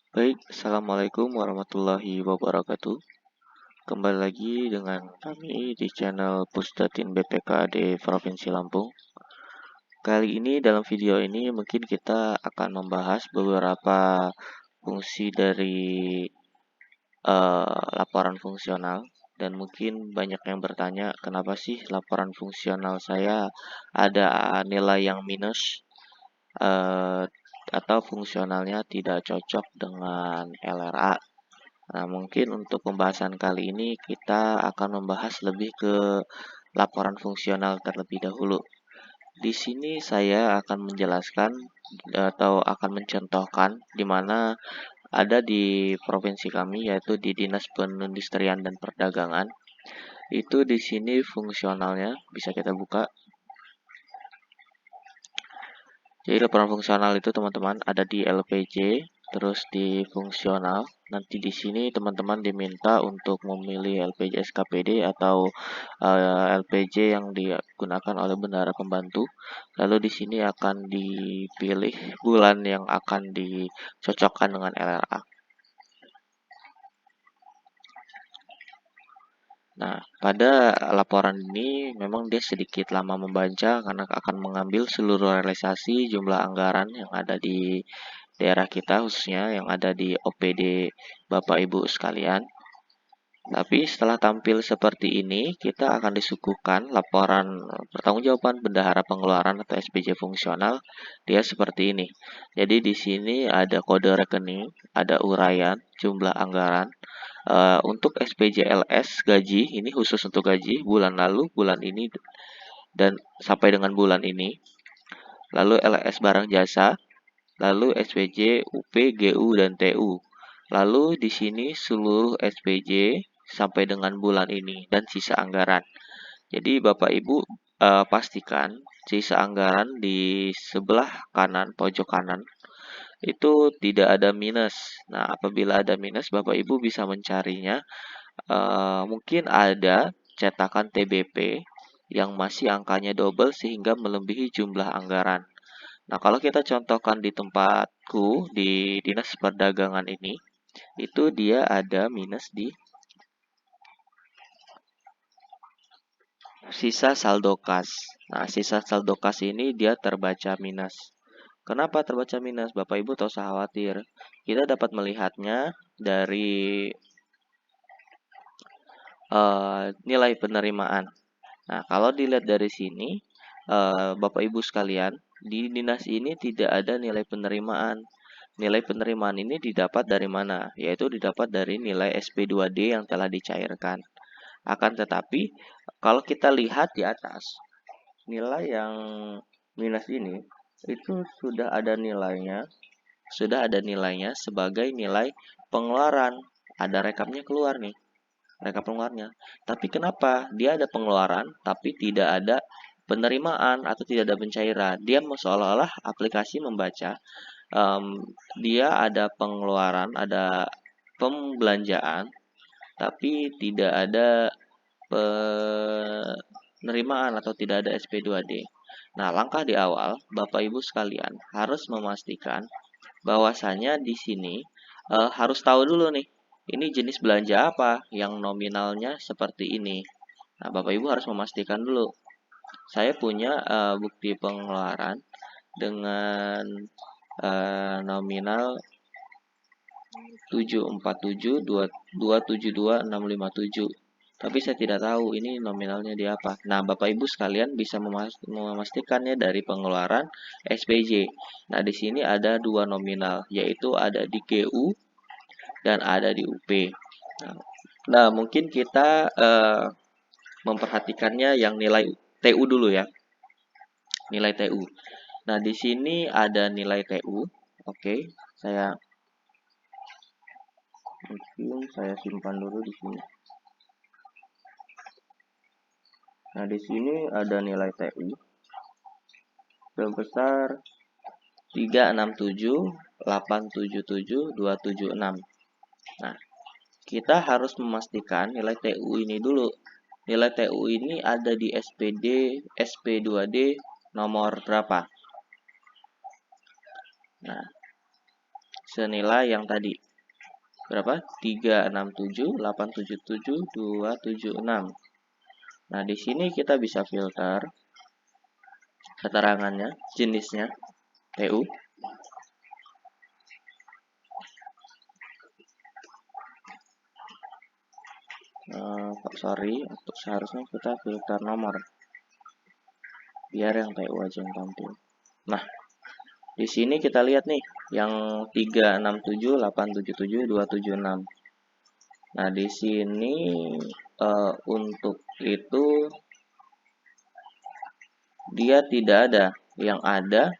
Baik, Assalamualaikum warahmatullahi wabarakatuh. Kembali lagi dengan kami di channel Pusdatin BPKD Provinsi Lampung. Kali ini dalam video ini mungkin kita akan membahas beberapa fungsi dari laporan fungsional. Dan mungkin banyak yang bertanya, kenapa sih laporan fungsional saya ada nilai yang minus eh, atau fungsionalnya tidak cocok dengan LRA. Nah, mungkin untuk pembahasan kali ini kita akan membahas lebih ke laporan fungsional terlebih dahulu. Di sini saya akan menjelaskan atau akan mencontohkan di mana ada di provinsi kami yaitu di Dinas Perindustrian dan Perdagangan. Itu di sini fungsionalnya bisa kita buka. Jadi laporan fungsional itu teman-teman ada di LPJ, terus di fungsional. Nanti di sini teman-teman diminta untuk memilih LPJ SKPD atau LPJ yang digunakan oleh bendahara pembantu. Lalu di sini akan dipilih bulan yang akan dicocokkan dengan LRA. Nah, pada laporan ini memang dia sedikit lama membaca karena akan mengambil seluruh realisasi jumlah anggaran yang ada di daerah kita, khususnya yang ada di OPD Bapak Ibu sekalian. Tapi setelah tampil seperti ini, kita akan disuguhkan laporan pertanggungjawaban bendahara pengeluaran atau SPJ fungsional. Dia seperti ini. Jadi di sini ada kode rekening, ada uraian, jumlah anggaran. Untuk SPJLS gaji, ini khusus untuk gaji bulan lalu, bulan ini, dan sampai dengan bulan ini. Lalu LS barang jasa, lalu SPJ, UP, GU, dan TU. Lalu di sini seluruh SPJ sampai dengan bulan ini dan sisa anggaran. Jadi Bapak Ibu pastikan sisa anggaran di sebelah kanan, pojok kanan itu tidak ada minus. Nah, apabila ada minus, Bapak Ibu bisa mencarinya. Mungkin ada cetakan TBP yang masih angkanya double sehingga melebihi jumlah anggaran. Nah, kalau kita contohkan di tempatku di Dinas Perdagangan ini, itu dia ada minus di sisa saldo kas. Nah, sisa saldo kas ini dia terbaca minus. Kenapa terbaca minus? Bapak Ibu tak usah khawatir. Kita dapat melihatnya dari nilai penerimaan. Nah, kalau dilihat dari sini, Bapak Ibu sekalian, di dinas ini tidak ada nilai penerimaan. Nilai penerimaan ini didapat dari mana? Yaitu didapat dari nilai SP2D yang telah dicairkan. Akan tetapi, kalau kita lihat di atas, nilai yang minus ini itu sudah ada nilainya sebagai nilai pengeluaran. Ada rekapnya keluar nih, rekap pengeluarannya. Tapi kenapa dia ada pengeluaran tapi tidak ada penerimaan atau tidak ada pencairan? Dia seolah-olah aplikasi membaca dia ada pengeluaran, ada pembelanjaan, tapi tidak ada penerimaan atau tidak ada SP2D. Nah, langkah di awal, Bapak Ibu sekalian harus memastikan bahwasanya di sini harus tahu dulu nih, ini jenis belanja apa yang nominalnya seperti ini. Nah, Bapak Ibu harus memastikan dulu. Saya punya bukti pengeluaran dengan nominal 747.272.657. Tapi saya tidak tahu ini nominalnya di apa. Nah, Bapak Ibu sekalian bisa memastikannya dari pengeluaran SPJ. Nah, di sini ada dua nominal, yaitu ada di GU dan ada di UP. Nah, mungkin kita memperhatikannya yang nilai TU dulu ya. Nilai TU. Nah, di sini ada nilai TU. Oke, saya simpan dulu di sini. Nah, di sini ada nilai TU sebesar 367.877.276. Nah, kita harus memastikan nilai TU ini dulu. Nilai TU ini ada di SPD, SP2D nomor berapa? Nah, senilai yang tadi. Berapa? 367, 877, 276. Nah, di sini kita bisa filter keterangannya, jenisnya, TU. Sorry, untuk seharusnya kita filter nomor. Biar yang TU aja yang tampil. Nah, di sini kita lihat nih, yang 367, 877, 276. Nah, di sini untuk itu dia tidak ada. Yang ada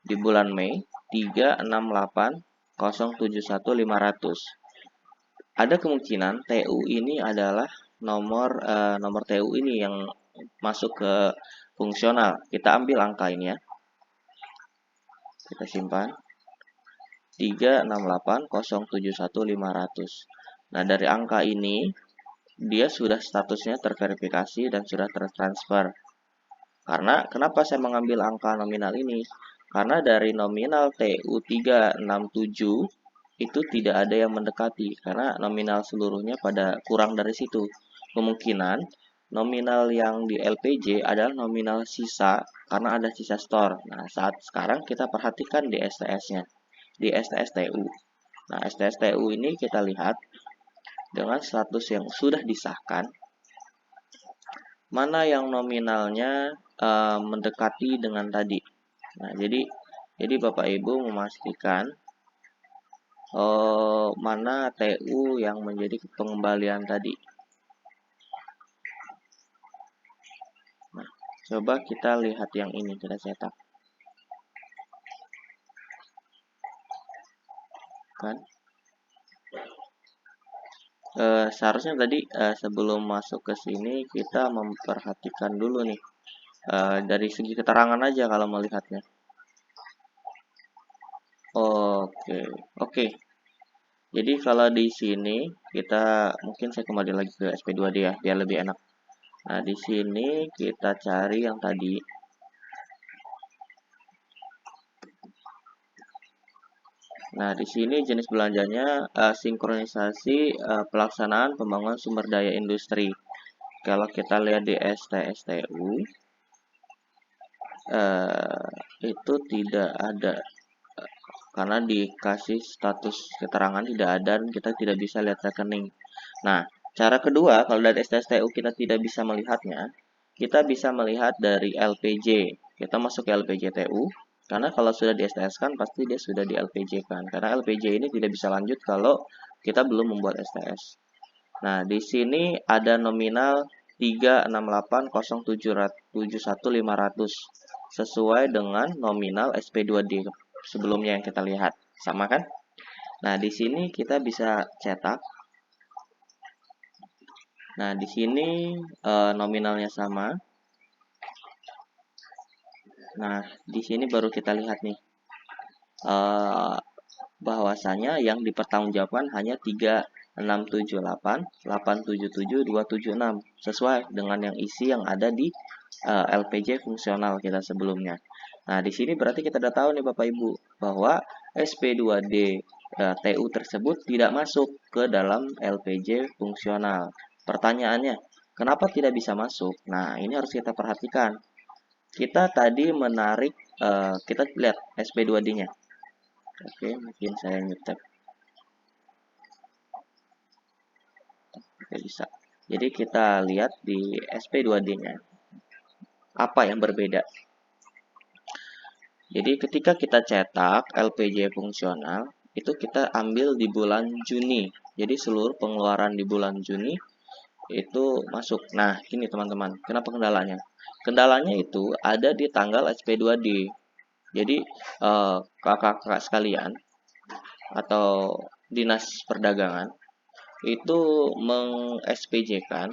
di bulan Mei 368071500. Ada kemungkinan TU ini adalah nomor TU ini yang masuk ke fungsional. Kita ambil angka ini ya. Kita simpan. 368071500. Nah, dari angka ini dia sudah statusnya terverifikasi dan sudah tertransfer. Karena kenapa saya mengambil angka nominal ini? Karena dari nominal TU 367 itu tidak ada yang mendekati karena nominal seluruhnya pada kurang dari situ. Kemungkinan nominal yang di LPJ adalah nominal sisa karena ada sisa store. Nah, saat sekarang kita perhatikan di STS-nya, di STS TU. Nah, STS TU ini kita lihat dengan status yang sudah disahkan, mana yang nominalnya mendekati dengan tadi. Nah, jadi Bapak Ibu memastikan mana TU yang menjadi pengembalian tadi. Nah, coba kita lihat yang ini, kita cetak. Kan? Seharusnya tadi sebelum masuk ke sini kita memperhatikan dulu nih. Dari segi keterangan aja kalau melihatnya. Oke. Jadi kalau di sini kita mungkin saya kembali lagi ke SP2D ya, biar lebih enak. Nah, di sini kita cari yang tadi. Nah, di sini jenis belanjanya sinkronisasi pelaksanaan pembangunan sumber daya industri. Kalau kita lihat di STSTU itu tidak ada karena dikasih status keterangan tidak ada dan kita tidak bisa lihat rekening. Nah, cara kedua kalau dari STSTU kita tidak bisa melihatnya, kita bisa melihat dari LPJ. Kita masuk ke LPJ TU, karena kalau sudah di STS kan pasti dia sudah di LPJ kan. Karena LPJ ini tidak bisa lanjut kalau kita belum membuat STS. Nah, di sini ada nominal 368071500 sesuai dengan nominal SP2D sebelumnya yang kita lihat. Sama kan? Nah, di sini kita bisa cetak. Nah, di sini nominalnya sama. Nah, di sini baru kita lihat nih bahwasanya yang dipertanggungjawabkan hanya 3678877276 sesuai dengan yang isi yang ada di LPJ fungsional kita sebelumnya. Nah, di sini berarti kita udah tahu nih Bapak Ibu bahwa SP2D TU tersebut tidak masuk ke dalam LPJ fungsional. Pertanyaannya, kenapa tidak bisa masuk? Nah, ini harus kita perhatikan. Kita tadi menarik, kita lihat SP2D-nya. Oke, mungkin saya ngetek. Oke, bisa. Jadi kita lihat di SP2D-nya. Apa yang berbeda? Jadi ketika kita cetak LPJ fungsional, itu kita ambil di bulan Juni. Jadi seluruh pengeluaran di bulan Juni itu masuk. Nah, ini teman-teman, kenapa kendalanya? Kendalanya itu ada di tanggal SP2D. Jadi kakak-kakak sekalian atau dinas perdagangan itu meng-SPJ-kan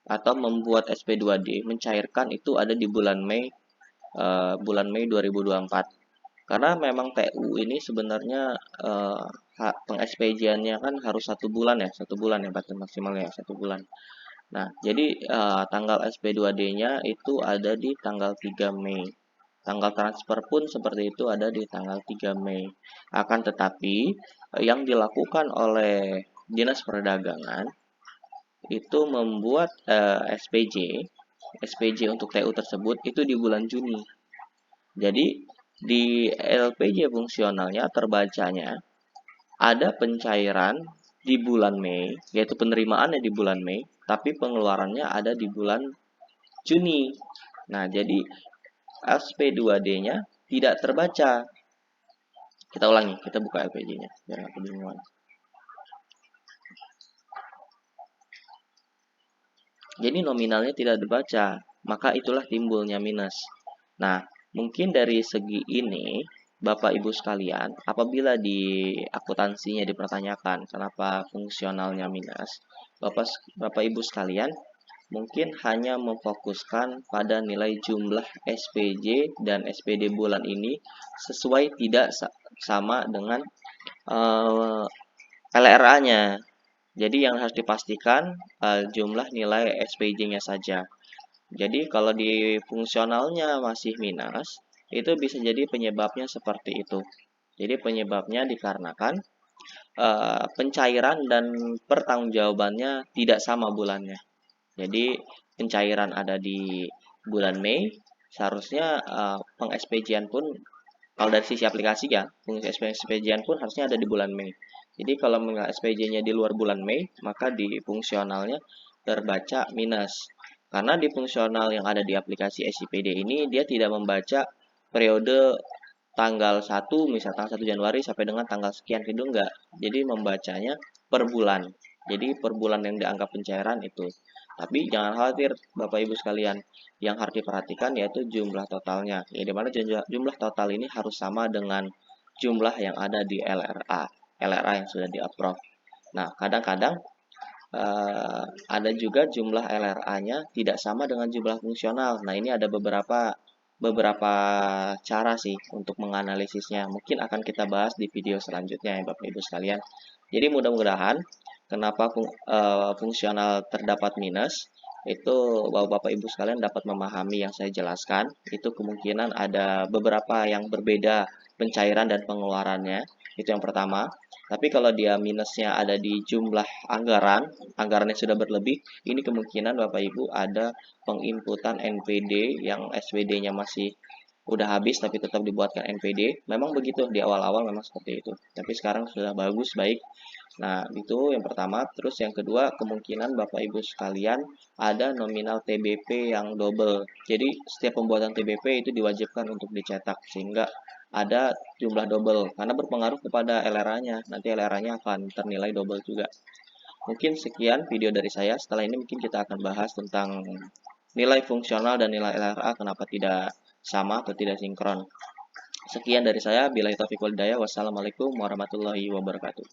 atau membuat SP2D, mencairkan itu ada di bulan Mei 2024. Karena memang TU ini sebenarnya peng-SPJ-annya kan harus 1 bulan ya, 1 bulan ya batas maksimalnya 1 bulan. Nah, jadi tanggal SP2D-nya itu ada di tanggal 3 Mei. Tanggal transfer pun seperti itu ada di tanggal 3 Mei. Akan tetapi yang dilakukan oleh Dinas Perdagangan itu membuat SPJ untuk TU tersebut itu di bulan Juni. Jadi di LPJ fungsionalnya terbacanya ada pencairan di bulan Mei, yaitu penerimaannya di bulan Mei, tapi pengeluarannya ada di bulan Juni. Nah, jadi SP2D-nya tidak terbaca. Kita ulangi, kita buka LPJ-nya biar nggak kebingungan. Jadi nominalnya tidak dibaca, maka itulah timbulnya minus. Nah, mungkin dari segi ini, Bapak Ibu sekalian, apabila di akuntansinya dipertanyakan kenapa fungsionalnya minus, Bapak Ibu sekalian mungkin hanya memfokuskan pada nilai jumlah SPJ dan SPD bulan ini sesuai tidak sama dengan LRA-nya. Jadi yang harus dipastikan jumlah nilai SPJ-nya saja. Jadi kalau di fungsionalnya masih minus, itu bisa jadi penyebabnya seperti itu. Jadi penyebabnya dikarenakan pencairan dan pertanggungjawabannya tidak sama bulannya. Jadi pencairan ada di bulan Mei, seharusnya peng-SPJ-an pun kalau dari sisi aplikasi ya, SPJ-an pun harusnya ada di bulan Mei. Jadi kalau SPJ-nya di luar bulan Mei, maka di fungsionalnya terbaca minus. Karena di fungsional yang ada di aplikasi SIPD ini, dia tidak membaca periode tanggal 1, misalnya tanggal 1 Januari sampai dengan tanggal sekian itu enggak. Jadi membacanya per bulan. Jadi per bulan yang dianggap pencairan itu. Tapi jangan khawatir Bapak Ibu sekalian, yang harus diperhatikan yaitu jumlah totalnya. Ya, dimana jumlah total ini harus sama dengan jumlah yang ada di LRA yang sudah di-approve. Nah, kadang-kadang ada juga jumlah LRA-nya tidak sama dengan jumlah fungsional. Nah, ini ada beberapa cara sih untuk menganalisisnya. Mungkin akan kita bahas di video selanjutnya ya Bapak Ibu sekalian. Jadi mudah-mudahan kenapa fungsional terdapat minus itu Bapak Ibu sekalian dapat memahami yang saya jelaskan. Itu kemungkinan ada beberapa yang berbeda pencairan dan pengeluarannya. Itu yang pertama. Tapi kalau dia minusnya ada di jumlah anggarannya sudah berlebih, ini kemungkinan Bapak Ibu ada penginputan NPD yang SPD-nya masih udah habis tapi tetap dibuatkan NPD. Memang begitu di awal-awal memang seperti itu. Tapi sekarang sudah bagus, baik. Nah, itu yang pertama. Terus yang kedua, kemungkinan Bapak Ibu sekalian ada nominal TBP yang double. Jadi setiap pembuatan TBP itu diwajibkan untuk dicetak sehingga ada jumlah double karena berpengaruh kepada LRA-nya. Nanti LRA-nya akan ternilai double juga. Mungkin sekian video dari saya. Setelah ini mungkin kita akan bahas tentang nilai fungsional dan nilai LRA kenapa tidak sama atau tidak sinkron. Sekian dari saya. Billahi taufiq wal hidayah. Wassalamualaikum warahmatullahi wabarakatuh.